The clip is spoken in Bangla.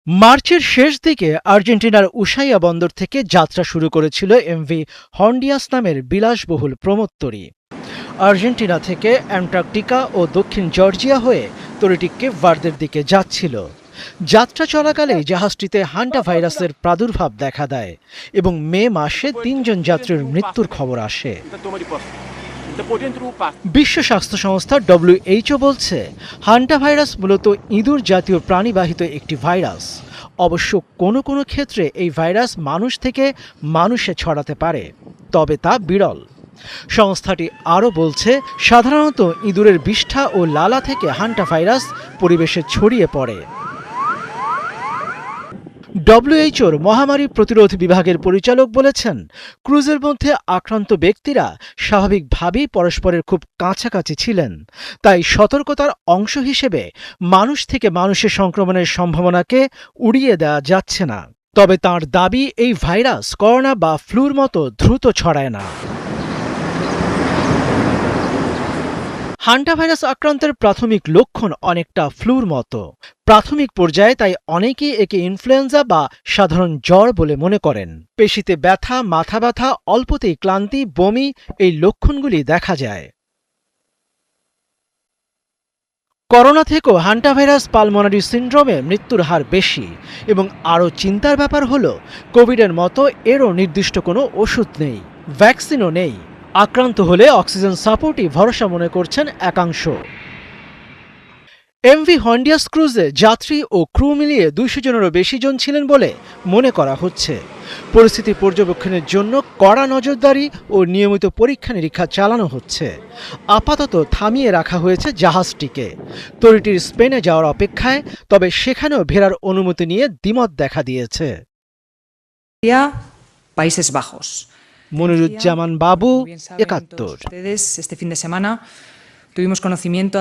মার্চের শেষ দিকে আর্জেন্টিনার উশাইয়া বন্দর থেকে যাত্রা শুরু করেছিল এমভি হন্ডিয়াস নামের বিলাসবহুল প্রমোত্তরী। আর্জেন্টিনা থেকে অ্যান্টার্কটিকা ও দক্ষিণ জর্জিয়া হয়ে তরিটি কেপ ভার্দের দিকে যাচ্ছিল। যাত্রা চলাকালেই জাহাজটিতে হান্টা ভাইরাসের প্রাদুর্ভাব দেখা দেয় এবং মে মাসে ৩ জন যাত্রীর মৃত্যুর খবর আসে। বিশ্ব স্বাস্থ্য সংস্থা WHO বলছে, হান্টা ভাইরাস মূলত ইঁদুর জাতীয় প্রাণীবাহিত একটি ভাইরাস। অবশ্য কোনো কোনো ক্ষেত্রে এই ভাইরাস মানুষ থেকে মানুষে ছড়াতে পারে, তবে তা বিরল। সংস্থাটি আরও বলছে, সাধারণত ইঁদুরের বিষ্ঠা ও লালা থেকে হান্টা ভাইরাস পরিবেশে ছড়িয়ে পড়ে। WHOর মহামারী প্রতিরোধ বিভাগের পরিচালক বলেছেন, ক্রুজের মধ্যে আক্রান্ত ব্যক্তিরা স্বাভাবিকভাবেই পরস্পরের খুব কাছাকাছি ছিলেন। তাই সতর্কতার অংশ হিসেবে মানুষ থেকে মানুষে সংক্রমণের সম্ভাবনাকে উড়িয়ে দেওয়া যাচ্ছে না। তবে তাঁর দাবি, এই ভাইরাস করোনা বা ফ্লুর মতো দ্রুত ছড়ায় না। হান্টা ভাইরাস আক্রান্তের প্রাথমিক লক্ষণ অনেকটা ফ্লুর মতো। প্রাথমিক পর্যায়ে তাই অনেকেই একে ইনফ্লুয়েঞ্জা বা সাধারণ জ্বর বলে মনে করেন। পেশিতে ব্যথা, মাথা ব্যথা, অল্পতেই ক্লান্তি, বমি এই লক্ষণগুলি দেখা যায়। করোনা থেকেও হান্টা ভাইরাস পালমোনারি সিন্ড্রোমে মৃত্যুর হার বেশি এবং আরও চিন্তার ব্যাপার হলো, কোভিডের মতো এরও নির্দিষ্ট কোনো ওষুধ নেই, ভ্যাকসিনও নেই। আক্রান্ত হলে অক্সিজেন সাপোর্টই ভরসা মনে করছেন একাংশ। এমভি হন্ডিয়াস ক্রুজে যাত্রী ও ক্রু মিলিয়ে 200 জনেরও বেশি জন ছিলেন বলে মনে করা হচ্ছে। পরিস্থিতি পর্যবেক্ষণের জন্য কড়া নজরদারি ও নিয়মিত পরীক্ষা নিরীক্ষা চালানো হচ্ছে। আপাতত থামিয়ে রাখা হয়েছে জাহাজটিকে, তরিটির স্পেনে যাওয়ার অপেক্ষায়। তবে সেখানেও ফেরার অনুমতি নিয়ে দ্বিমত দেখা দিয়েছে। Países Bajos. মনিরুজ্জামান বাবু, 71। Este fin de semana tuvimos conocimiento